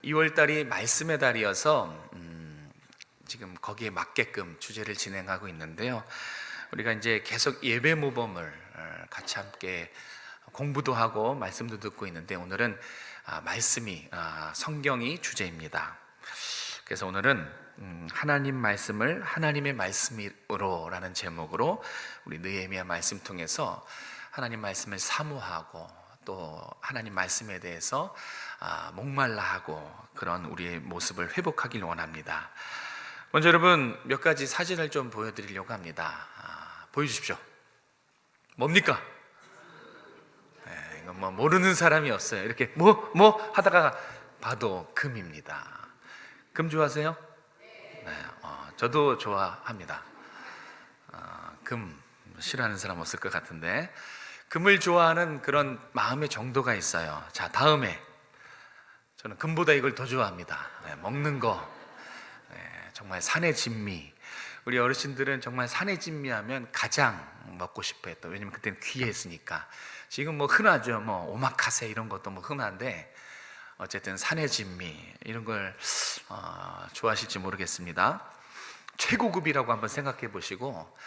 2월 달이 말씀의 달이어서 지금 거기에 맞게끔 주제를 진행하고 있는데요. 우리가 이제 계속 예배 모범을 같이 함께 공부도 하고 말씀도 듣고 있는데, 오늘은 말씀이 성경이 주제입니다. 그래서 오늘은 하나님 말씀을 하나님의 말씀으로 라는 제목으로 우리 느헤미야 말씀 통해서 하나님 말씀을 사모하고 또 하나님 말씀에 대해서 목말라 하고 그런 우리의 모습을 회복하길 원합니다. 먼저 여러분 몇 가지 사진을 좀 보여드리려고 합니다. 보여주십시오. 뭡니까? 이건 뭐 모르는 사람이 없어요. 이렇게 뭐 하다가 봐도 금입니다. 금 좋아하세요? 네, 저도 좋아합니다. 금 싫어하는 사람 없을 것 같은데, 금을 좋아하는 그런 마음의 정도가 있어요. 자, 다음에 저는 금보다 이걸 더 좋아합니다. 네, 먹는 거. 네, 정말 산의 진미. 우리 어르신들은 정말 산의 진미 하면 가장 먹고 싶어 했던, 왜냐면 그때는 귀했으니까. 지금 뭐 흔하죠. 뭐 오마카세 이런 것도 뭐 흔한데, 어쨌든 산의 진미 이런 걸 좋아하실지 모르겠습니다. 최고급이라고 한번 생각해 보시고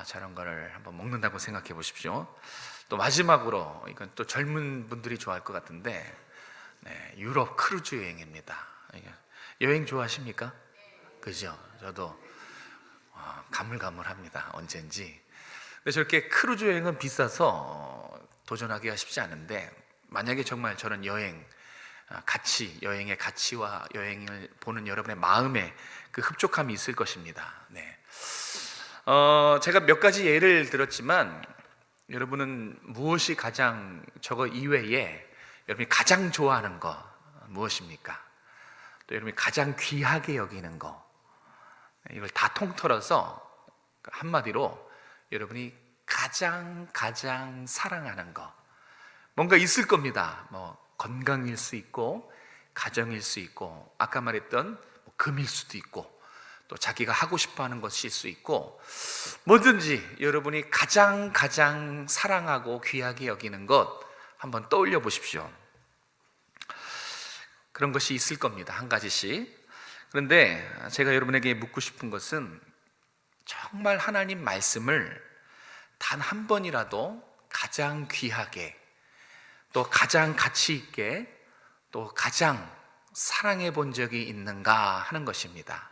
저런 거를 한번 먹는다고 생각해 보십시오. 또 마지막으로, 이건 또 젊은 분들이 좋아할 것 같은데, 네, 유럽 크루즈 여행입니다. 여행 좋아하십니까? 그죠? 저도 가물가물합니다. 언젠지. 근데 저렇게 크루즈 여행은 비싸서 도전하기가 쉽지 않은데, 만약에 정말 저런 여행의 가치와 여행을 보는 여러분의 마음에 그 흡족함이 있을 것입니다. 네. 제가 몇 가지 예를 들었지만, 여러분은 무엇이 가장, 저거 이외에 여러분이 가장 좋아하는 거 무엇입니까? 또 여러분이 가장 귀하게 여기는 거, 이걸 다 통틀어서 한마디로 여러분이 가장 사랑하는 거, 뭔가 있을 겁니다. 뭐 건강일 수 있고, 가정일 수 있고, 아까 말했던 금일 수도 있고, 또 자기가 하고 싶어 하는 것일 수 있고, 뭐든지 여러분이 가장 사랑하고 귀하게 여기는 것 한번 떠올려 보십시오. 그런 것이 있을 겁니다. 한 가지씩. 그런데 제가 여러분에게 묻고 싶은 것은, 정말 하나님 말씀을 단 한 번이라도 가장 귀하게, 또 가장 가치 있게, 또 가장 사랑해 본 적이 있는가 하는 것입니다.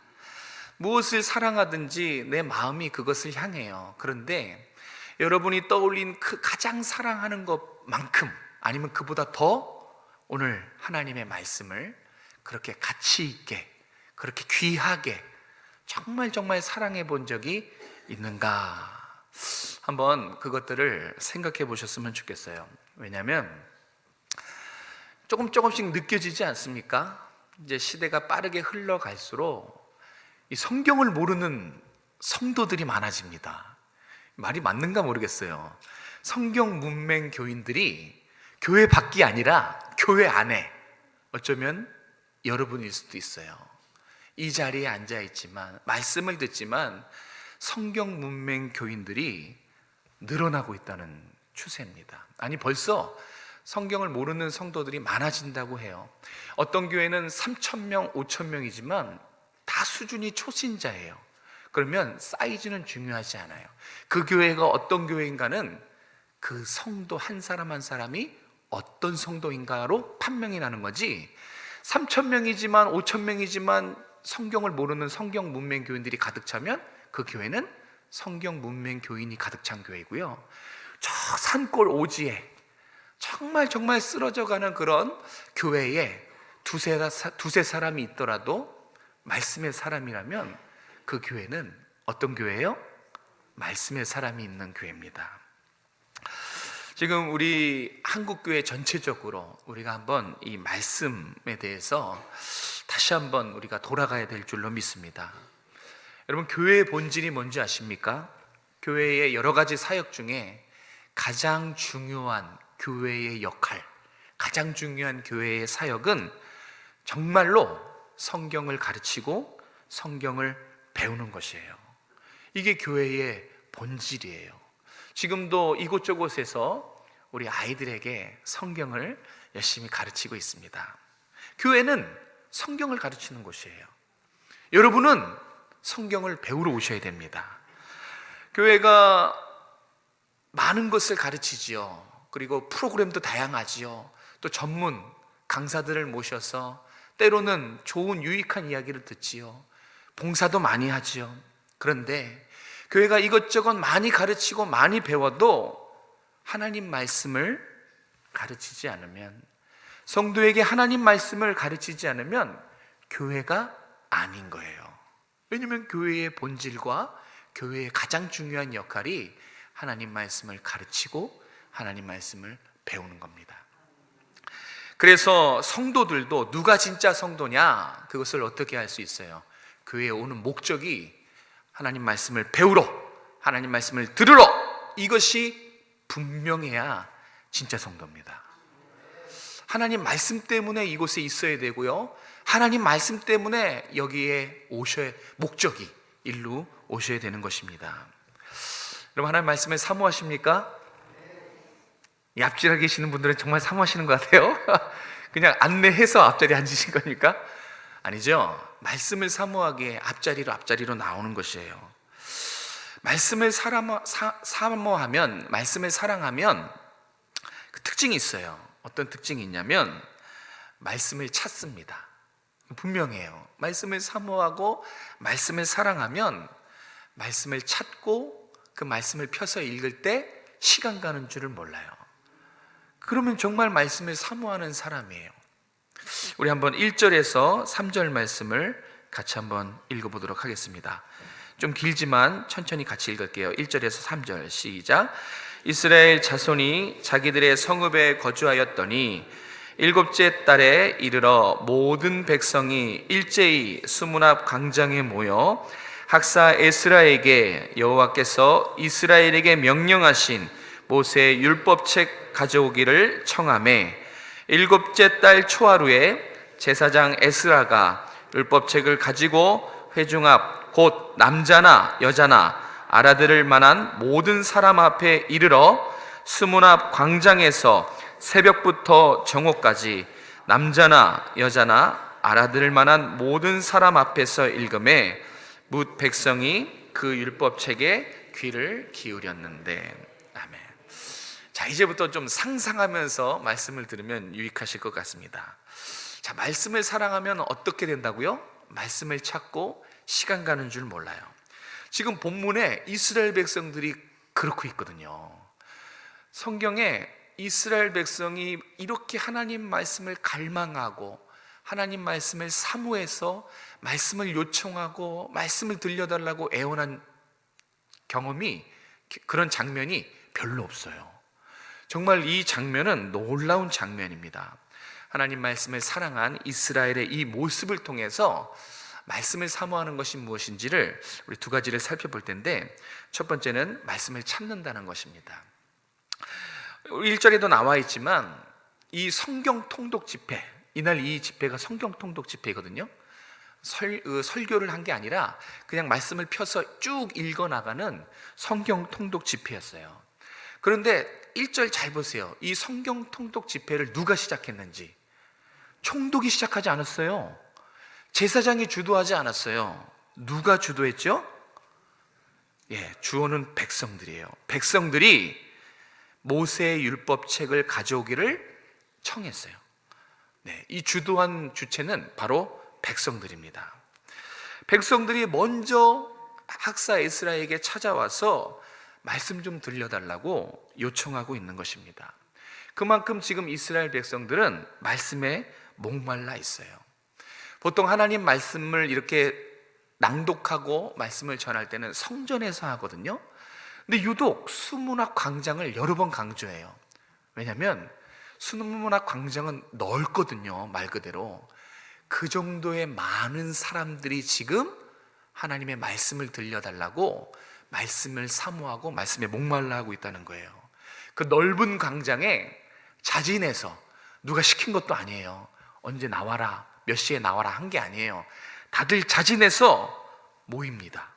무엇을 사랑하든지 내 마음이 그것을 향해요. 그런데 여러분이 떠올린 그 가장 사랑하는 것만큼, 아니면 그보다 더 오늘 하나님의 말씀을 그렇게 가치 있게, 그렇게 귀하게 정말 사랑해 본 적이 있는가, 한번 그것들을 생각해 보셨으면 좋겠어요. 왜냐하면 조금씩 느껴지지 않습니까? 이제 시대가 빠르게 흘러갈수록 이 성경을 모르는 성도들이 많아집니다. 말이 맞는가 모르겠어요. 성경 문맹 교인들이 교회 밖이 아니라 교회 안에, 어쩌면 여러분일 수도 있어요. 이 자리에 앉아 있지만, 말씀을 듣지만 성경 문맹 교인들이 늘어나고 있다는 추세입니다. 아니, 벌써 성경을 모르는 성도들이 많아진다고 해요. 어떤 교회는 3,000명, 5,000명이지만 다 수준이 초신자예요. 그러면 사이즈는 중요하지 않아요. 그 교회가 어떤 교회인가는 그 성도 한 사람 한 사람이 어떤 성도인가로 판명이 나는 거지, 3,000명이지만 5,000명이지만 성경을 모르는 성경 문맹 교인들이 가득 차면 그 교회는 성경 문맹 교인이 가득 찬 교회고요. 저 산골 오지에 정말 쓰러져가는 그런 교회에 두세 사람이 있더라도 말씀의 사람이라면 그 교회는 어떤 교회예요? 말씀의 사람이 있는 교회입니다. 지금 우리 한국교회 전체적으로 우리가 한번 이 말씀에 대해서 다시 한번 우리가 돌아가야 될 줄로 믿습니다. 여러분, 교회의 본질이 뭔지 아십니까? 교회의 여러 가지 사역 중에 가장 중요한 교회의 역할, 가장 중요한 교회의 사역은 정말로 성경을 가르치고 성경을 배우는 것이에요. 이게 교회의 본질이에요. 지금도 이곳저곳에서 우리 아이들에게 성경을 열심히 가르치고 있습니다. 교회는 성경을 가르치는 곳이에요. 여러분은 성경을 배우러 오셔야 됩니다. 교회가 많은 것을 가르치지요. 그리고 프로그램도 다양하지요. 또 전문 강사들을 모셔서 때로는 좋은 유익한 이야기를 듣지요. 봉사도 많이 하지요. 그런데 교회가 이것저것 많이 가르치고 많이 배워도 하나님 말씀을 가르치지 않으면, 성도에게 하나님 말씀을 가르치지 않으면 교회가 아닌 거예요. 왜냐하면 교회의 본질과 교회의 가장 중요한 역할이 하나님 말씀을 가르치고 하나님 말씀을 배우는 겁니다. 그래서 성도들도 누가 진짜 성도냐, 그것을 어떻게 알 수 있어요? 교회에 오는 목적이 하나님 말씀을 배우러, 하나님 말씀을 들으러, 이것이 분명해야 진짜 성도입니다. 하나님 말씀 때문에 이곳에 있어야 되고요, 하나님 말씀 때문에 여기에 오셔야, 목적이 일로 오셔야 되는 것입니다. 여러분, 하나님 말씀을 사모하십니까? 이 앞자리에 계시는 분들은 정말 사모하시는 것 같아요. 그냥 안내해서 앞자리에 앉으신 겁니까? 아니죠. 말씀을 사모하기에 앞자리로 나오는 것이에요. 말씀을 사모하면, 말씀을 사랑하면 그 특징이 있어요. 어떤 특징이 있냐면 말씀을 찾습니다. 분명해요. 말씀을 사모하고 말씀을 사랑하면 말씀을 찾고 그 말씀을 펴서 읽을 때 시간 가는 줄을 몰라요. 그러면 정말 말씀을 사모하는 사람이에요. 우리 한번 1절에서 3절 말씀을 같이 한번 읽어보도록 하겠습니다. 좀 길지만 천천히 같이 읽을게요. 1절에서 3절 시작. 이스라엘 자손이 자기들의 성읍에 거주하였더니 일곱째 달에 이르러 모든 백성이 일제히 수문 앞 광장에 모여 학사 에스라에게 여호와께서 이스라엘에게 명령하신 모세의 율법책 가져오기를 청하매, 일곱째 달 초하루에 제사장 에스라가 율법책을 가지고 회중 앞 곧 남자나 여자나 알아들을 만한 모든 사람 앞에 이르러 수문 앞 광장에서 새벽부터 정오까지 남자나 여자나 알아들을 만한 모든 사람 앞에서 읽음에 뭇 백성이 그 율법책에 귀를 기울였는데. 아멘. 자, 이제부터 좀 상상하면서 말씀을 들으면 유익하실 것 같습니다. 자, 말씀을 사랑하면 어떻게 된다고요? 말씀을 찾고 시간 가는 줄 몰라요. 지금 본문에 이스라엘 백성들이 그렇고 있거든요. 성경에 이스라엘 백성이 이렇게 하나님 말씀을 갈망하고 하나님 말씀을 사모해서 말씀을 요청하고 말씀을 들려달라고 애원한 경험이, 그런 장면이 별로 없어요. 정말 이 장면은 놀라운 장면입니다. 하나님 말씀을 사랑한 이스라엘의 이 모습을 통해서 말씀을 사모하는 것이 무엇인지를 우리 두 가지를 살펴볼 텐데, 첫 번째는 말씀을 찾는다는 것입니다. 1절에도 나와 있지만 이 성경 통독 집회, 이날 이 집회가 성경 통독 집회거든요. 설교를 한 게 아니라 그냥 말씀을 펴서 쭉 읽어나가는 성경 통독 집회였어요. 그런데 1절 잘 보세요. 이 성경 통독 집회를 누가 시작했는지. 총독이 시작하지 않았어요. 제사장이 주도하지 않았어요. 누가 주도했죠? 주어는 백성들이에요. 백성들이 모세의 율법책을 가져오기를 청했어요. 이 주도한 주체는 바로 백성들입니다. 백성들이 먼저 학사 에스라에게 찾아와서 말씀 좀 들려달라고 요청하고 있는 것입니다. 그만큼 지금 이스라엘 백성들은 말씀에 목말라 있어요. 보통 하나님 말씀을 이렇게 낭독하고 말씀을 전할 때는 성전에서 하거든요. 근데 유독 수문학 광장을 여러 번 강조해요. 왜냐하면 수문학 광장은 넓거든요. 말 그대로 그 정도의 많은 사람들이 지금 하나님의 말씀을 들려달라고 말씀을 사모하고 말씀에 목말라 하고 있다는 거예요. 그 넓은 광장에 자진해서, 누가 시킨 것도 아니에요. 언제 나와라, 몇 시에 나와라 한 게 아니에요. 다들 자진해서 모입니다.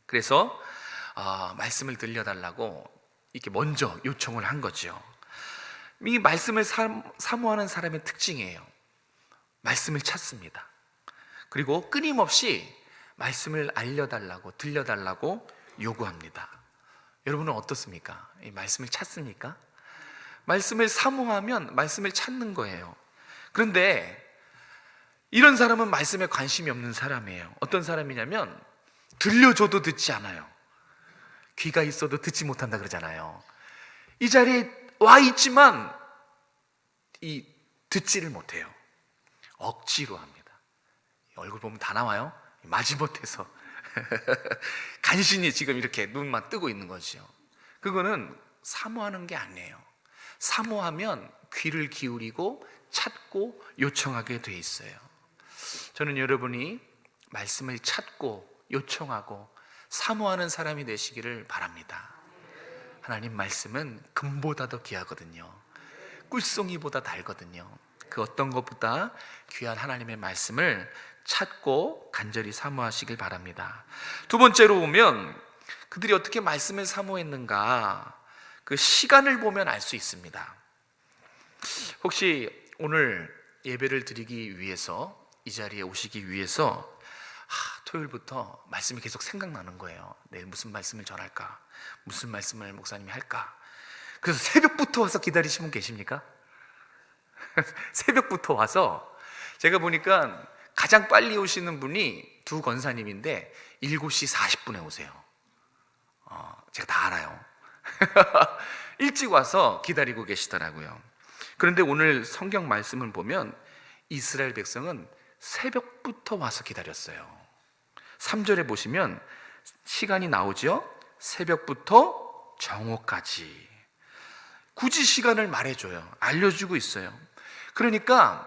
그래서 말씀을 들려달라고 이렇게 먼저 요청을 한 거죠. 이 말씀을 사모하는 사람의 특징이에요. 말씀을 찾습니다. 그리고 끊임없이 말씀을 알려달라고, 들려달라고 요구합니다. 여러분은 어떻습니까? 이 말씀을 찾습니까? 말씀을 사모하면 말씀을 찾는 거예요. 그런데 이런 사람은 말씀에 관심이 없는 사람이에요. 어떤 사람이냐면 들려줘도 듣지 않아요. 귀가 있어도 듣지 못한다 그러잖아요. 이 자리에 와 있지만 듣지를 못해요. 억지로 합니다. 얼굴 보면 다 나와요. 마지못해서 간신히 지금 이렇게 눈만 뜨고 있는 거죠. 그거는 사모하는 게 아니에요. 사모하면 귀를 기울이고 찾고 요청하게 돼 있어요. 저는 여러분이 말씀을 찾고 요청하고 사모하는 사람이 되시기를 바랍니다. 하나님 말씀은 금보다 더 귀하거든요. 꿀송이보다 달거든요. 그 어떤 것보다 귀한 하나님의 말씀을 찾고 간절히 사모하시길 바랍니다. 두 번째로 보면 그들이 어떻게 말씀을 사모했는가, 그 시간을 보면 알 수 있습니다. 혹시 오늘 예배를 드리기 위해서 이 자리에 오시기 위해서 토요일부터 말씀이 계속 생각나는 거예요. 내일 무슨 말씀을 전할까? 무슨 말씀을 목사님이 할까? 그래서 새벽부터 와서 기다리시는 분 계십니까? 새벽부터 와서, 제가 보니까 가장 빨리 오시는 분이 두 권사님인데 7시 40분에 오세요. 제가 다 알아요. 일찍 와서 기다리고 계시더라고요. 그런데 오늘 성경 말씀을 보면 이스라엘 백성은 새벽부터 와서 기다렸어요. 3절에 보시면 시간이 나오죠. 새벽부터 정오까지. 굳이 시간을 말해줘요. 알려주고 있어요. 그러니까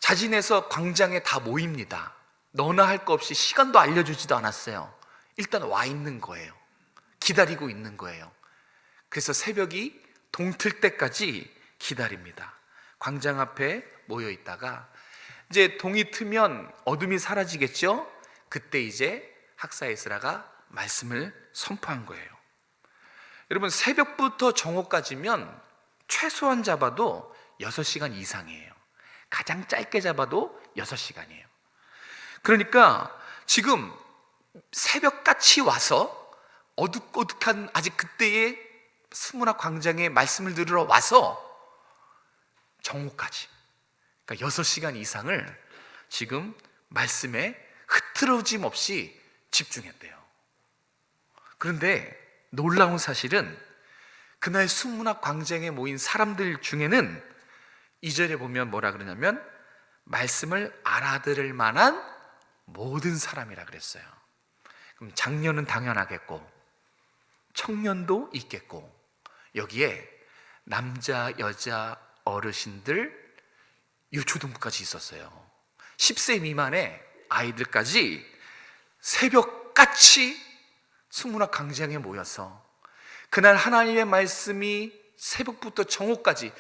자진해서 광장에 다 모입니다. 너나 할 거 없이, 시간도 알려주지도 않았어요. 일단 와 있는 거예요. 기다리고 있는 거예요. 그래서 새벽이 동틀 때까지 기다립니다. 광장 앞에 모여 있다가 이제 동이 트면 어둠이 사라지겠죠? 그때 이제 학사 에스라가 말씀을 선포한 거예요. 여러분, 새벽부터 정오까지면 최소한 잡아도 6시간 이상이에요. 가장 짧게 잡아도 6시간이에요. 그러니까 지금 새벽같이 와서 어둑어둑한 아직 그때의 스무나 광장에 말씀을 들으러 와서 정오까지, 그러니까 6시간 이상을 지금 말씀에 흐트러짐 없이 집중했대요. 그런데 놀라운 사실은 그날 수문학 광장에 모인 사람들 중에는 2절에 보면 뭐라 그러냐면 말씀을 알아들을 만한 모든 사람이라 그랬어요. 그럼 장년은 당연하겠고 청년도 있겠고 여기에 남자, 여자, 어르신들, 유초등부까지 있었어요. 10세 미만의 아이들까지 새벽같이 수문학 광장에 모여서 그날 하나님의 말씀이 새벽부터 정오까지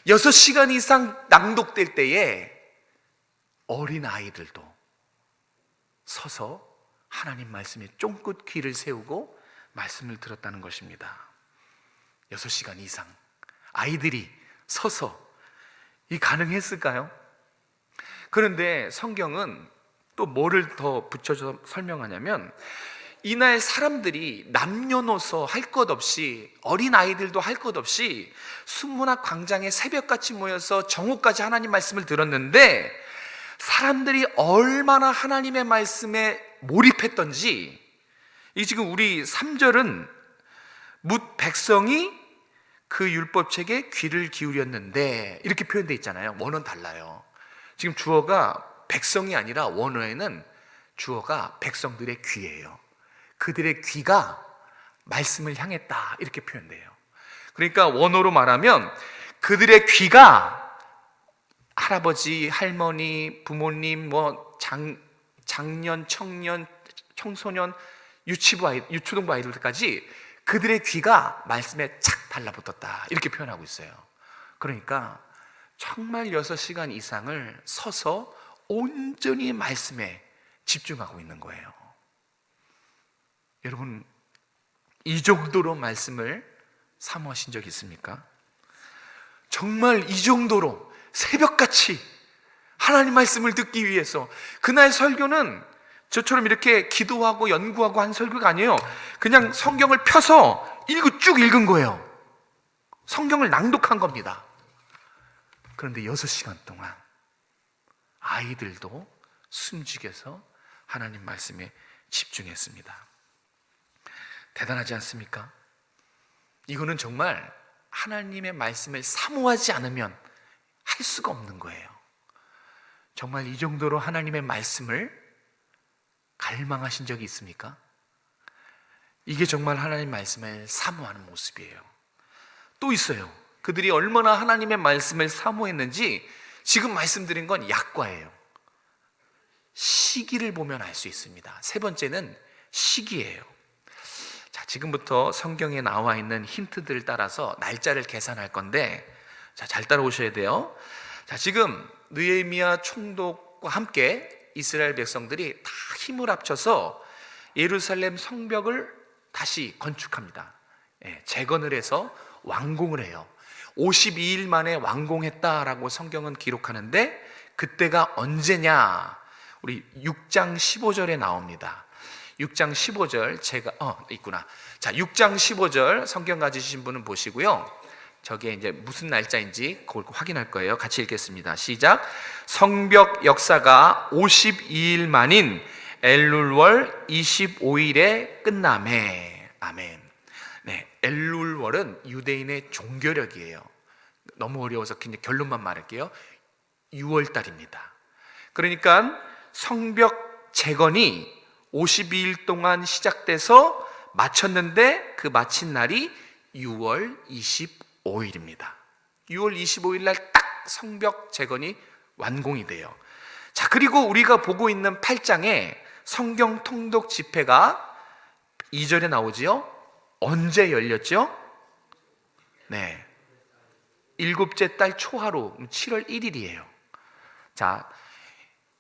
6시간 이상 낭독될 때에 어린 아이들도 서서 하나님 말씀에 쫑긋 귀를 세우고 말씀을 들었다는 것입니다. 6시간 이상 아이들이 서서 이 가능했을까요? 그런데 성경은 또 뭐를 더 붙여서 설명하냐면 이날 사람들이 남녀노소 할 것 없이, 어린 아이들도 할 것 없이 수문학 광장에 새벽같이 모여서 정오까지 하나님 말씀을 들었는데 사람들이 얼마나 하나님의 말씀에 몰입했던지, 이 지금 우리 3절은 뭇 백성이 그 율법책에 귀를 기울였는데 이렇게 표현되어 있잖아요. 원어는 달라요. 지금 주어가 백성이 아니라 원어에는 주어가 백성들의 귀예요. 그들의 귀가 말씀을 향했다 이렇게 표현돼요. 그러니까 원어로 말하면 그들의 귀가 할아버지, 할머니, 부모님, 장년, 청년, 청소년, 유초등부 아이들까지 그들의 귀가 말씀에 착 달라붙었다 이렇게 표현하고 있어요. 그러니까 정말 6시간 이상을 서서 온전히 말씀에 집중하고 있는 거예요. 여러분, 이 정도로 말씀을 사모하신 적 있습니까? 정말 이 정도로 새벽같이 하나님 말씀을 듣기 위해서. 그날 설교는 저처럼 이렇게 기도하고 연구하고 한 설교가 아니에요. 그냥 성경을 펴서 쭉 읽은 거예요. 성경을 낭독한 겁니다. 그런데 6시간 동안 아이들도 숨죽여서 하나님 말씀에 집중했습니다. 대단하지 않습니까? 이거는 정말 하나님의 말씀을 사모하지 않으면 할 수가 없는 거예요. 정말 이 정도로 하나님의 말씀을 갈망하신 적이 있습니까? 이게 정말 하나님 말씀을 사모하는 모습이에요. 또 있어요. 그들이 얼마나 하나님의 말씀을 사모했는지 지금 말씀드린 건 약과예요. 시기를 보면 알 수 있습니다. 세 번째는 시기예요. 자, 지금부터 성경에 나와 있는 힌트들을 따라서 날짜를 계산할 건데, 자, 잘 따라오셔야 돼요. 자, 지금 느헤미야 총독과 함께 이스라엘 백성들이 다 힘을 합쳐서 예루살렘 성벽을 다시 건축합니다. 재건을 해서 완공을 해요. 52일 만에 완공했다라고 성경은 기록하는데, 그때가 언제냐? 우리 6장 15절에 나옵니다. 6장 15절 제가 있구나. 자, 6장 15절 성경 가지신 분은 보시고요. 저게 이제 무슨 날짜인지 그걸 확인할 거예요. 같이 읽겠습니다. 시작. 성벽 역사가 52일 만인 엘룰월 25일에 끝나매. 아멘. 네, 엘룰월은 유대인의 종교력이에요. 너무 어려워서 그냥 결론만 말할게요. 6월달입니다. 그러니까 성벽 재건이 52일 동안 시작돼서 마쳤는데 그 마친 날이 6월 25일입니다. 6월 25일 날 딱 성벽 재건이 완공이 돼요. 자, 그리고 우리가 보고 있는 8장에 성경 통독 집회가 2절에 나오지요. 언제 열렸죠? 네, 7째 달 초하루 7월 1일이에요. 자,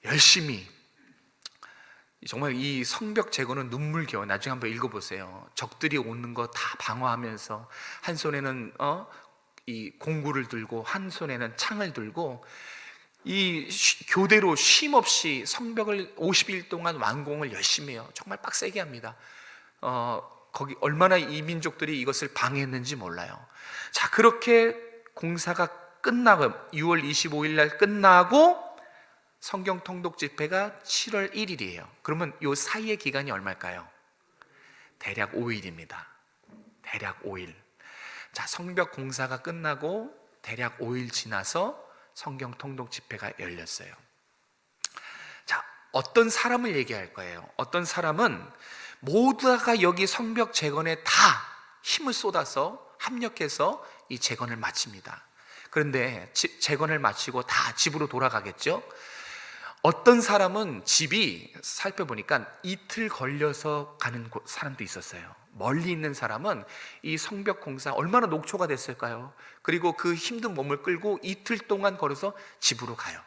열심히 정말 이 성벽 재건은 눈물겨워. 나중에 한번 읽어보세요. 적들이 오는 거 다 방어하면서 한 손에는 이 공구를 들고 한 손에는 창을 들고 이 교대로 쉼 없이 성벽을 50일 동안 완공을 열심히 해요. 정말 빡세게 합니다. 거기 얼마나 이 민족들이 이것을 방해했는지 몰라요. 자, 그렇게 공사가 끝나고 6월 25일 날 끝나고 성경 통독 집회가 7월 1일이에요. 그러면 이 사이의 기간이 얼마일까요? 대략 5일입니다. 대략 5일. 자, 성벽 공사가 끝나고 대략 5일 지나서 성경 통독 집회가 열렸어요. 자, 어떤 사람을 얘기할 거예요. 어떤 사람은 모두가 여기 성벽 재건에 다 힘을 쏟아서 합력해서 이 재건을 마칩니다. 그런데 재건을 마치고 다 집으로 돌아가겠죠? 어떤 사람은 집이 살펴보니까 이틀 걸려서 가는 사람도 있었어요. 멀리 있는 사람은 이 성벽 공사 얼마나 녹초가 됐을까요? 그리고 그 힘든 몸을 끌고 이틀 동안 걸어서 집으로 가요.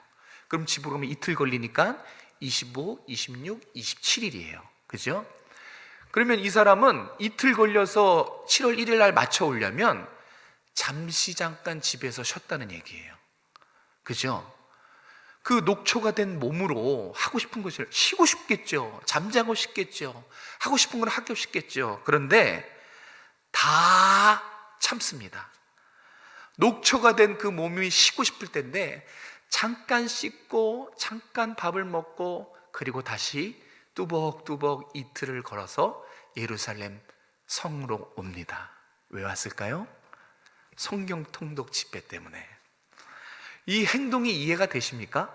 그럼 집으로 가면 이틀 걸리니까 25, 26, 27일이에요. 그죠? 그러면 이 사람은 이틀 걸려서 7월 1일 날 맞춰 오려면 잠시 잠깐 집에서 쉬었다는 얘기예요. 그죠? 그 녹초가 된 몸으로 하고 싶은 것을 쉬고 싶겠죠. 잠자고 싶겠죠. 하고 싶은 걸 하고 싶겠죠. 그런데 다 참습니다. 녹초가 된 그 몸이 쉬고 싶을 텐데 잠깐 씻고 잠깐 밥을 먹고 그리고 다시 뚜벅뚜벅 이틀을 걸어서 예루살렘 성으로 옵니다. 왜 왔을까요? 성경 통독 집회 때문에. 이 행동이 이해가 되십니까?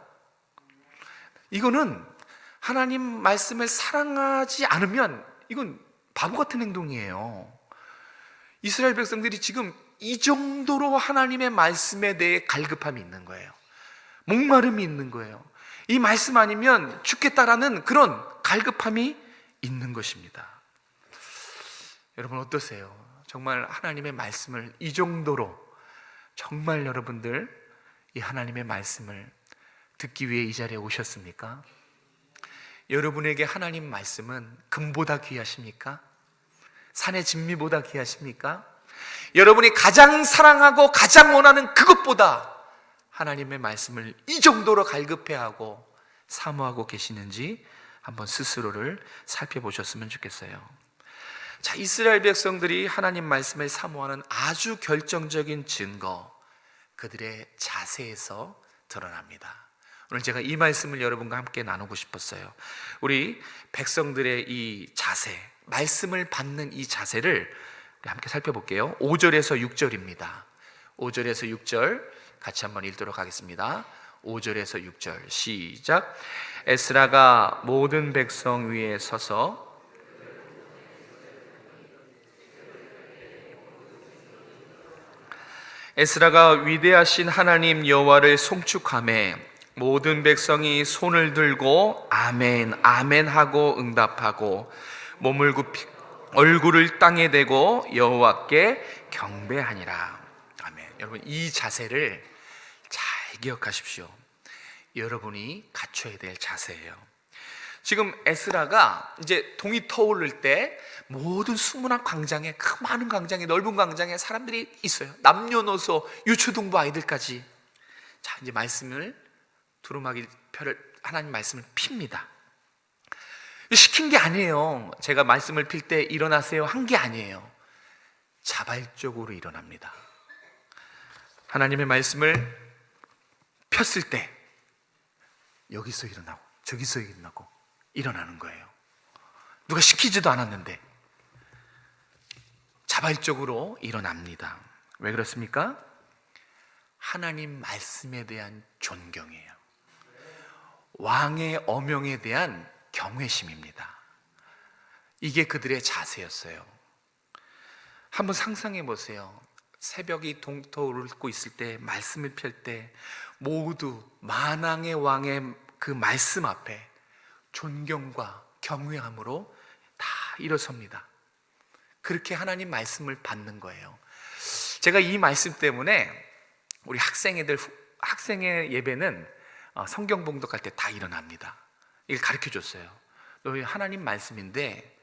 이거는 하나님 말씀을 사랑하지 않으면 이건 바보 같은 행동이에요. 이스라엘 백성들이 지금 이 정도로 하나님의 말씀에 대해 갈급함이 있는 거예요. 목마름이 있는 거예요. 이 말씀 아니면 죽겠다라는 그런 갈급함이 있는 것입니다. 여러분 어떠세요? 정말 하나님의 말씀을 이 정도로 정말 여러분들 이 하나님의 말씀을 듣기 위해 이 자리에 오셨습니까? 여러분에게 하나님 말씀은 금보다 귀하십니까? 산의 진미보다 귀하십니까? 여러분이 가장 사랑하고 가장 원하는 그것보다 하나님의 말씀을 이 정도로 갈급해하고 사모하고 계시는지 한번 스스로를 살펴보셨으면 좋겠어요. 자, 이스라엘 백성들이 하나님 말씀을 사모하는 아주 결정적인 증거, 그들의 자세에서 드러납니다. 오늘 제가 이 말씀을 여러분과 함께 나누고 싶었어요. 우리 백성들의 이 자세, 말씀을 받는 이 자세를 함께 살펴볼게요. 5절에서 6절입니다. 5절에서 6절 같이 한번 읽도록 하겠습니다. 5절에서 6절 시작. 에스라가 모든 백성 위에 서서 에스라가 위대하신 하나님 여호와를 송축하매 모든 백성이 손을 들고 아멘 아멘 하고 응답하고 몸을 굽히 얼굴을 땅에 대고 여호와께 경배하니라. 아멘. 여러분, 이 자세를 잘 기억하십시오. 여러분이 갖춰야 될 자세예요. 지금 에스라가 이제 동이 터오를 때 모든 수문학 광장에, 그 많은 광장에, 넓은 광장에 사람들이 있어요. 남녀노소 유초등부 아이들까지. 자, 이제 말씀을 두루마기 표를, 하나님 말씀을 핍니다. 시킨 게 아니에요. 제가 말씀을 필 때 일어나세요 한 게 아니에요. 자발적으로 일어납니다. 하나님의 말씀을 폈을 때 여기서 일어나고 저기서 일어나고 일어나는 거예요. 누가 시키지도 않았는데 자발적으로 일어납니다. 왜 그렇습니까? 하나님 말씀에 대한 존경이에요. 왕의 어명에 대한 경외심입니다. 이게 그들의 자세였어요. 한번 상상해 보세요. 새벽이 동터오르고 있을 때, 말씀을 펼 때 모두 만왕의 왕의 그 말씀 앞에 존경과 경외함으로 다 일어섭니다. 그렇게 하나님 말씀을 받는 거예요. 제가 이 말씀 때문에 우리 학생의 예배는 성경 봉독할 때 다 일어납니다. 이걸 가르쳐 줬어요. 너희 하나님 말씀인데,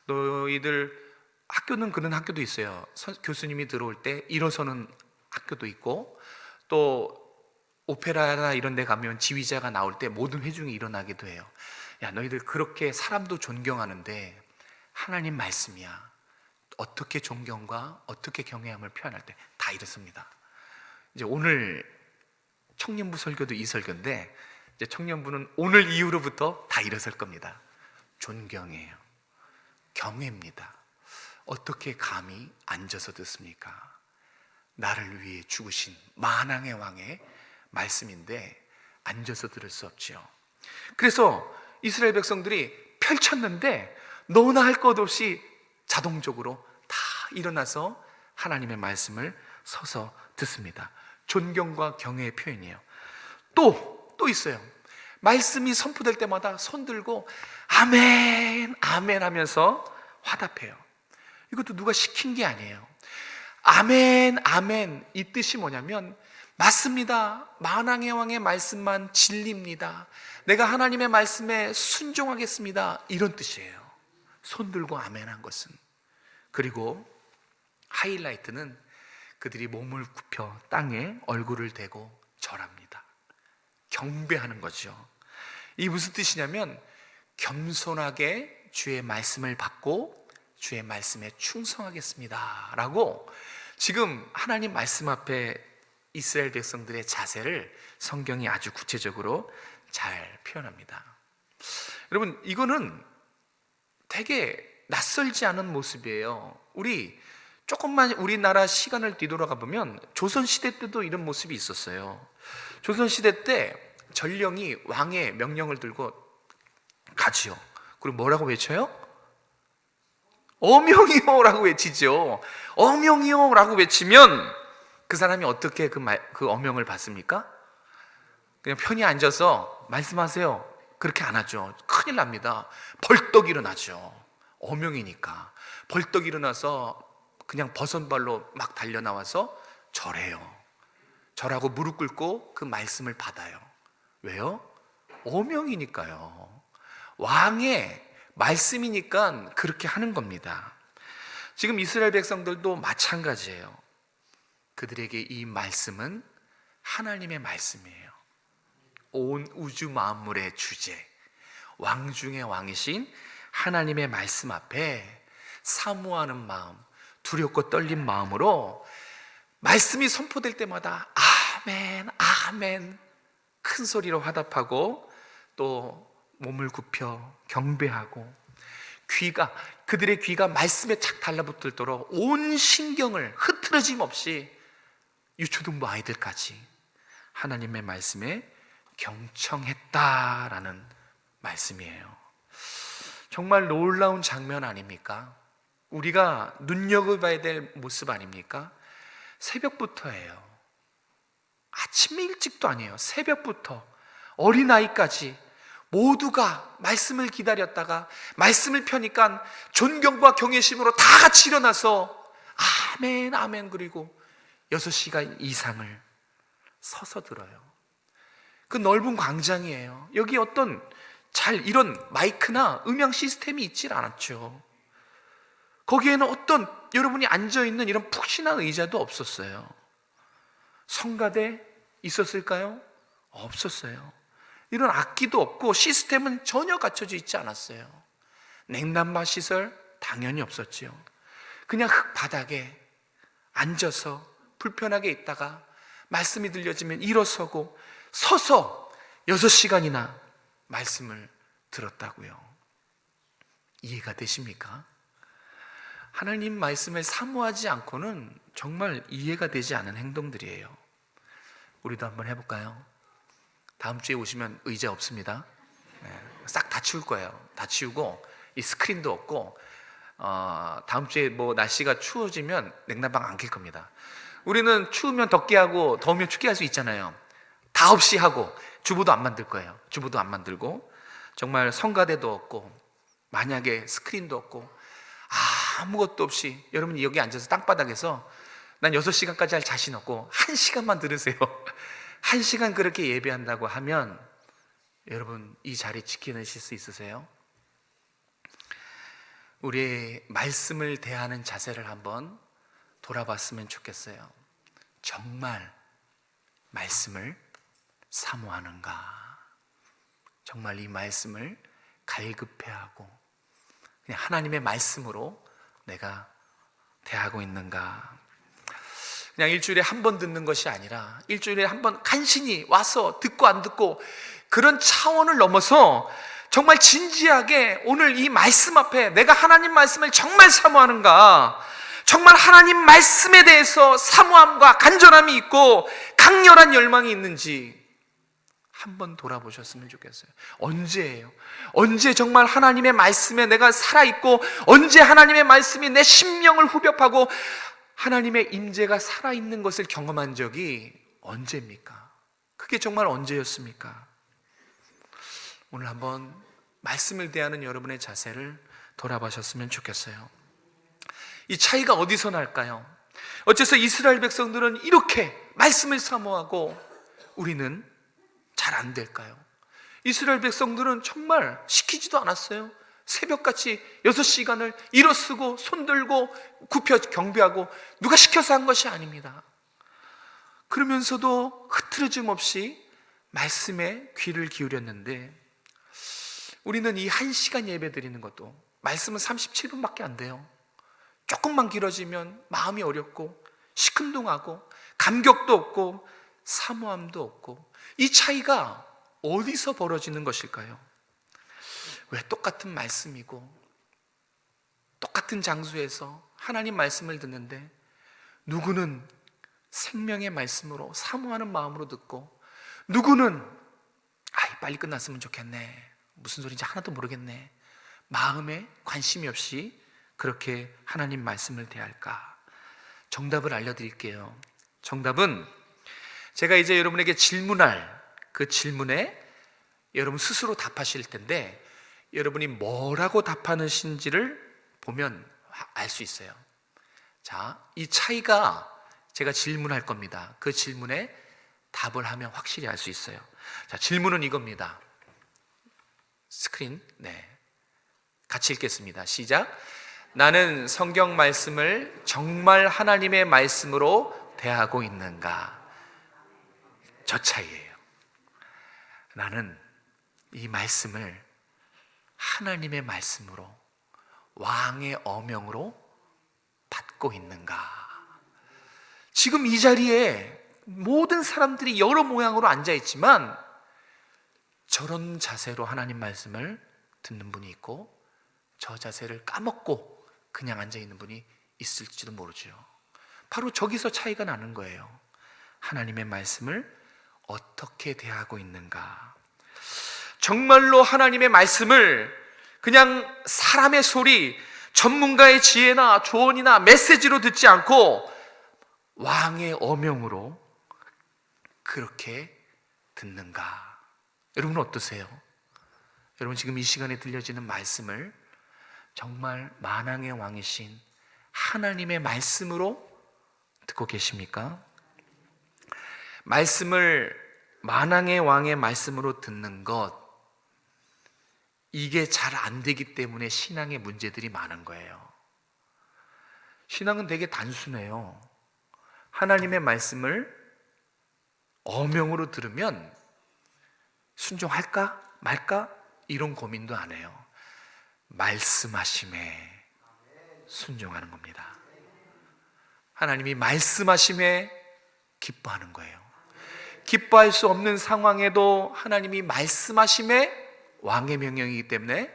너희들 학교는 그런 학교도 있어요. 교수님이 들어올 때 일어서는 학교도 있고, 또 오페라나 이런 데 가면 지휘자가 나올 때 모든 회중이 일어나기도 해요. 야, 너희들 그렇게 사람도 존경하는데 하나님 말씀이야. 어떻게 존경과 어떻게 경외함을 표현할 때 다 이렇습니다. 이제 오늘 청년부 설교도 이 설교인데, 이제 청년부는 오늘 이후로부터 다 일어설 겁니다. 존경이에요. 경외입니다. 어떻게 감히 앉아서 듣습니까? 나를 위해 죽으신 만왕의 왕의 말씀인데 앉아서 들을 수 없지요. 그래서 이스라엘 백성들이 펼쳤는데 너나 할 것 없이 자동적으로 다 일어나서 하나님의 말씀을 서서 듣습니다. 존경과 경외의 표현이에요. 또 있어요. 말씀이 선포될 때마다 손 들고 아멘 아멘 하면서 화답해요. 이것도 누가 시킨 게 아니에요. 아멘 아멘, 이 뜻이 뭐냐면 맞습니다. 만왕의 왕의 말씀만 진리입니다. 내가 하나님의 말씀에 순종하겠습니다. 이런 뜻이에요. 손 들고 아멘 한 것은. 그리고 하이라이트는 그들이 몸을 굽혀 땅에 얼굴을 대고 절합니다. 경배하는 거죠. 이 무슨 뜻이냐면 겸손하게 주의 말씀을 받고 주의 말씀에 충성하겠습니다 라고, 지금 하나님 말씀 앞에 이스라엘 백성들의 자세를 성경이 아주 구체적으로 잘 표현합니다. 여러분, 이거는 되게 낯설지 않은 모습이에요. 조금만 우리나라 시간을 뒤돌아가 보면 조선시대 때도 이런 모습이 있었어요. 조선시대 때 전령이 왕의 명령을 들고 가지요. 그리고 뭐라고 외쳐요? 어명이요 라고 외치죠. 어명이요 라고 외치면 그 사람이 어떻게 그 어명을 받습니까? 그냥 편히 앉아서 말씀하세요, 그렇게 안 하죠. 큰일 납니다. 벌떡 일어나죠. 어명이니까 벌떡 일어나서 그냥 버선발로 막 달려나와서 절해요. 절하고 무릎 꿇고 그 말씀을 받아요. 왜요? 어명이니까요. 왕의 말씀이니까 그렇게 하는 겁니다. 지금 이스라엘 백성들도 마찬가지예요. 그들에게 이 말씀은 하나님의 말씀이에요. 온 우주 만물의 주제, 왕 중의 왕이신 하나님의 말씀 앞에 사모하는 마음, 두렵고 떨린 마음으로 말씀이 선포될 때마다 아멘, 아멘 큰 소리로 화답하고 또 몸을 굽혀 경배하고 그들의 귀가 말씀에 착 달라붙도록 온 신경을 흐트러짐 없이 유초등부 아이들까지 하나님의 말씀에 경청했다라는 말씀이에요. 정말 놀라운 장면 아닙니까? 우리가 눈여겨봐야 될 모습 아닙니까? 새벽부터예요. 아침 일찍도 아니에요. 새벽부터 어린아이까지 모두가 말씀을 기다렸다가 말씀을 펴니까 존경과 경외심으로 다 같이 일어나서 아멘 아멘 그리고 6시간 이상을 서서 들어요. 그 넓은 광장이에요. 여기 어떤 이런 마이크나 음향 시스템이 있질 않았죠. 거기에는 어떤 여러분이 앉아있는 이런 푹신한 의자도 없었어요. 성가대 있었을까요? 없었어요. 이런 악기도 없고 시스템은 전혀 갖춰져 있지 않았어요. 냉난방 시설 당연히 없었지요. 그냥 흙바닥에 앉아서 불편하게 있다가 말씀이 들려지면 일어서고 서서 6시간이나 말씀을 들었다고요. 이해가 되십니까? 하나님 말씀을 사모하지 않고는 정말 이해가 되지 않은 행동들이에요. 우리도 한번 해볼까요? 다음 주에 오시면 의자 없습니다. 싹 다 치울 거예요. 다 치우고 이 스크린도 없고 다음 주에 뭐 날씨가 추워지면 냉난방 안 켤 겁니다. 우리는 추우면 덥게 하고 더우면 춥게 할 수 있잖아요. 다 없이 하고 주부도 안 만들 거예요. 주부도 안 만들고 정말 성가대도 없고 만약에 스크린도 없고 아무것도 없이 여러분이 여기 앉아서 땅바닥에서 난 6시간까지 할 자신 없고 1시간만 들으세요. 1시간 그렇게 예배한다고 하면 여러분 이 자리 지켜내실 수 있으세요? 우리의 말씀을 대하는 자세를 한번 돌아봤으면 좋겠어요. 정말 말씀을 사모하는가? 정말 이 말씀을 갈급해하고 그냥 하나님의 말씀으로 내가 대하고 있는가? 그냥 일주일에 한 번 듣는 것이 아니라 일주일에 한 번 간신히 와서 듣고 안 듣고 그런 차원을 넘어서 정말 진지하게 오늘 이 말씀 앞에 내가 하나님 말씀을 정말 사모하는가? 정말 하나님 말씀에 대해서 사모함과 간절함이 있고 강렬한 열망이 있는지 한번 돌아보셨으면 좋겠어요. 언제예요? 언제 정말 하나님의 말씀에 내가 살아있고 언제 하나님의 말씀이 내 심령을 후벼파고 하나님의 임재가 살아있는 것을 경험한 적이 언제입니까? 그게 정말 언제였습니까? 오늘 한번 말씀을 대하는 여러분의 자세를 돌아보셨으면 좋겠어요. 이 차이가 어디서 날까요? 어째서 이스라엘 백성들은 이렇게 말씀을 사모하고 우리는 잘 안 될까요? 이스라엘 백성들은 정말 시키지도 않았어요. 새벽같이 6시간을 일어서고 손들고 굽혀 경배하고 누가 시켜서 한 것이 아닙니다. 그러면서도 흐트러짐 없이 말씀에 귀를 기울였는데 우리는 이 1시간 예배 드리는 것도 말씀은 37분밖에 안 돼요. 조금만 길어지면 마음이 어렵고 시큰둥하고 감격도 없고 사모함도 없고 이 차이가 어디서 벌어지는 것일까요? 왜 똑같은 말씀이고 똑같은 장소에서 하나님 말씀을 듣는데 누구는 생명의 말씀으로 사모하는 마음으로 듣고 누구는 빨리 끝났으면 좋겠네, 무슨 소리인지 하나도 모르겠네, 마음에 관심이 없이 그렇게 하나님 말씀을 대할까? 정답을 알려드릴게요. 정답은 제가 이제 여러분에게 질문할 그 질문에 여러분 스스로 답하실 텐데 여러분이 뭐라고 답하는지를 보면 알 수 있어요. 자, 이 차이가 제가 질문할 겁니다. 그 질문에 답을 하면 확실히 알 수 있어요. 자, 질문은 이겁니다. 스크린, 같이 읽겠습니다. 시작. 나는 성경 말씀을 정말 하나님의 말씀으로 대하고 있는가? 저 차이예요. 나는 이 말씀을 하나님의 말씀으로, 왕의 어명으로 받고 있는가? 지금 이 자리에 모든 사람들이 여러 모양으로 앉아 있지만 저런 자세로 하나님 말씀을 듣는 분이 있고, 저 자세를 까먹고 그냥 앉아 있는 분이 있을지도 모르죠. 바로 저기서 차이가 나는 거예요. 하나님의 말씀을 어떻게 대하고 있는가? 정말로 하나님의 말씀을 그냥 사람의 소리, 전문가의 지혜나 조언이나 메시지로 듣지 않고 왕의 어명으로 그렇게 듣는가? 여러분 어떠세요? 여러분 지금 이 시간에 들려지는 말씀을 정말 만왕의 왕이신 하나님의 말씀으로 듣고 계십니까? 말씀을 만왕의 왕의 말씀으로 듣는 것, 이게 잘 안 되기 때문에 신앙의 문제들이 많은 거예요. 신앙은 되게 단순해요. 하나님의 말씀을 어명으로 들으면 순종할까 말까 이런 고민도 안 해요. 말씀하심에 순종하는 겁니다. 하나님이 말씀하심에 기뻐하는 거예요. 기뻐할 수 없는 상황에도 하나님이 말씀하심에 왕의 명령이기 때문에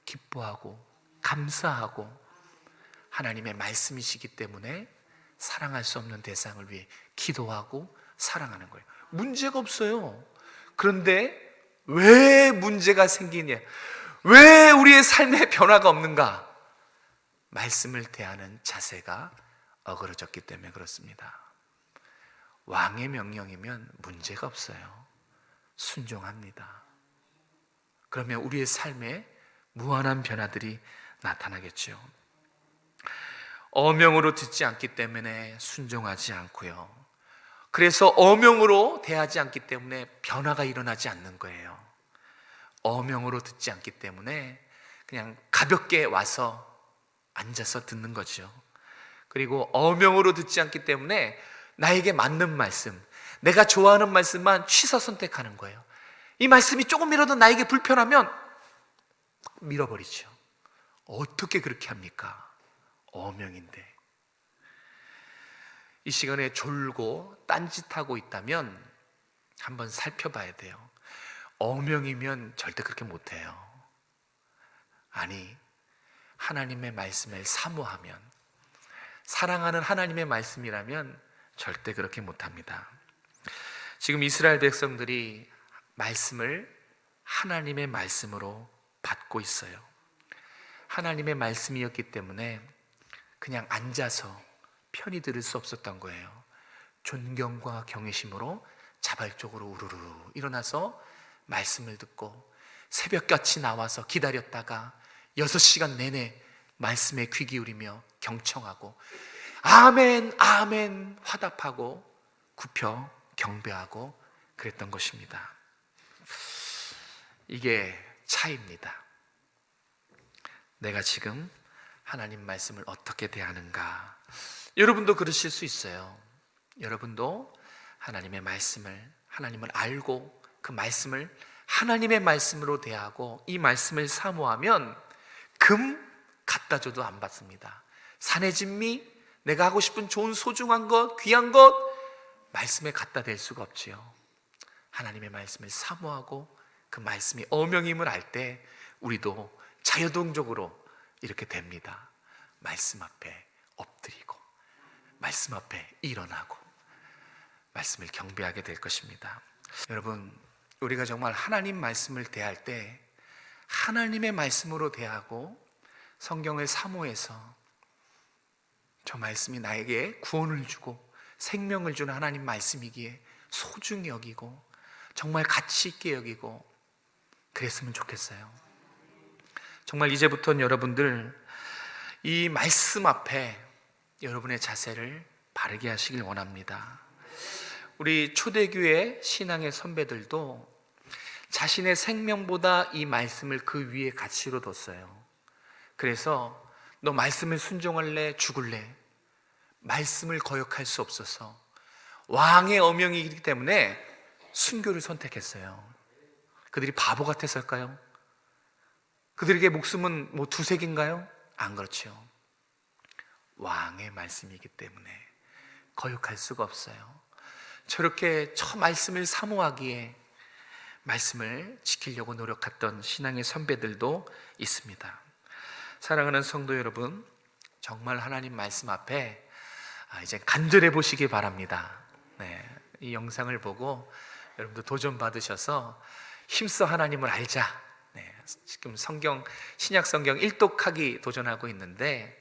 기뻐하고 감사하고, 하나님의 말씀이시기 때문에 사랑할 수 없는 대상을 위해 기도하고 사랑하는 거예요. 문제가 없어요. 그런데 왜 문제가 생기냐? 왜 우리의 삶에 변화가 없는가? 말씀을 대하는 자세가 어그러졌기 때문에 그렇습니다. 왕의 명령이면 문제가 없어요. 순종합니다. 그러면 우리의 삶에 무한한 변화들이 나타나겠죠. 어명으로 듣지 않기 때문에 순종하지 않고요. 그래서 어명으로 대하지 않기 때문에 변화가 일어나지 않는 거예요. 어명으로 듣지 않기 때문에 그냥 가볍게 와서 앉아서 듣는 거죠. 그리고 어명으로 듣지 않기 때문에 나에게 맞는 말씀, 내가 좋아하는 말씀만 취사 선택하는 거예요. 이 말씀이 조금이라도 나에게 불편하면 밀어버리죠. 어떻게 그렇게 합니까? 어명인데. 이 시간에 졸고 딴짓하고 있다면 한번 살펴봐야 돼요. 어명이면 절대 그렇게 못해요. 아니, 하나님의 말씀을 사모하면, 사랑하는 하나님의 말씀이라면 절대 그렇게 못합니다. 지금 이스라엘 백성들이 말씀을 하나님의 말씀으로 받고 있어요. 하나님의 말씀이었기 때문에 그냥 앉아서 편히 들을 수 없었던 거예요. 존경과 경외심으로 자발적으로 우르르 일어나서 말씀을 듣고 새벽같이 나와서 기다렸다가 6시간 내내 말씀에 귀 기울이며 경청하고 아멘 아멘 화답하고 굽혀 경배하고 그랬던 것입니다. 이게 차이입니다. 내가 지금 하나님 말씀을 어떻게 대하는가. 여러분도 그러실 수 있어요. 여러분도 하나님의 말씀을, 하나님을 알고 그 말씀을 하나님의 말씀으로 대하고 이 말씀을 사모하면 금 갖다 줘도 안 받습니다. 산의 진미, 내가 하고 싶은 좋은 소중한 것, 귀한 것 말씀에 갖다 댈 수가 없지요. 하나님의 말씀을 사모하고 그 말씀이 어명임을 알 때 우리도 자유동적으로 이렇게 됩니다. 말씀 앞에 엎드리고 말씀 앞에 일어나고 말씀을 경배하게 될 것입니다. 여러분, 우리가 정말 하나님 말씀을 대할 때 하나님의 말씀으로 대하고 성경을 사모해서 저 말씀이 나에게 구원을 주고 생명을 주는 하나님 말씀이기에 소중히 여기고 정말 가치 있게 여기고 그랬으면 좋겠어요. 정말 이제부터는 여러분들 이 말씀 앞에 여러분의 자세를 바르게 하시길 원합니다. 우리 초대교회 신앙의 선배들도 자신의 생명보다 이 말씀을 그 위에 가치로 뒀어요. 그래서 너 말씀을 순종할래? 죽을래? 말씀을 거역할 수 없어서 왕의 어명이기 때문에 순교를 선택했어요. 그들이 바보 같았을까요? 그들에게 목숨은 뭐 두세 개인가요? 안 그렇죠. 왕의 말씀이기 때문에 거역할 수가 없어요. 저렇게 저 말씀을 사모하기에 말씀을 지키려고 노력했던 신앙의 선배들도 있습니다. 사랑하는 성도 여러분, 정말 하나님 말씀 앞에 이제 간절해 보시기 바랍니다. 이 영상을 보고 여러분도 도전 받으셔서 힘써 하나님을 알자. 지금 신약 성경 일독하기 도전하고 있는데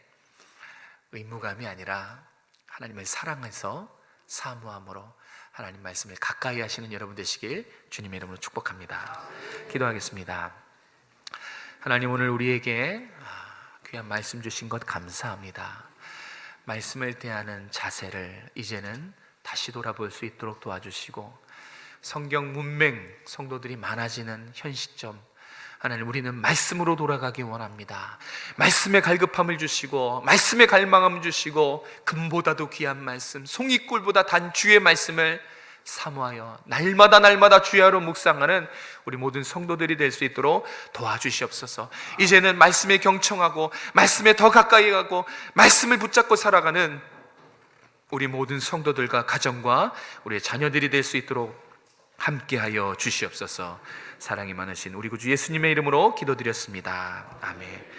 의무감이 아니라 하나님을 사랑해서 사모함으로 하나님 말씀을 가까이 하시는 여러분 되시길 주님의 이름으로 축복합니다. 기도하겠습니다. 하나님, 오늘 우리에게 귀한 말씀 주신 것 감사합니다. 말씀을 대하는 자세를 이제는 다시 돌아볼 수 있도록 도와주시고, 성경 문맹 성도들이 많아지는 현 시점, 하나님, 우리는 말씀으로 돌아가기 원합니다. 말씀의 갈급함을 주시고, 말씀의 갈망함을 주시고, 금보다도 귀한 말씀, 송이꿀보다 단 주의 말씀을 사모하여 날마다 주야로 묵상하는 우리 모든 성도들이 될 수 있도록 도와주시옵소서. 이제는 말씀에 경청하고 말씀에 더 가까이 가고 말씀을 붙잡고 살아가는 우리 모든 성도들과 가정과 우리의 자녀들이 될 수 있도록 함께하여 주시옵소서. 사랑이 많으신 우리 구주 예수님의 이름으로 기도드렸습니다. 아멘.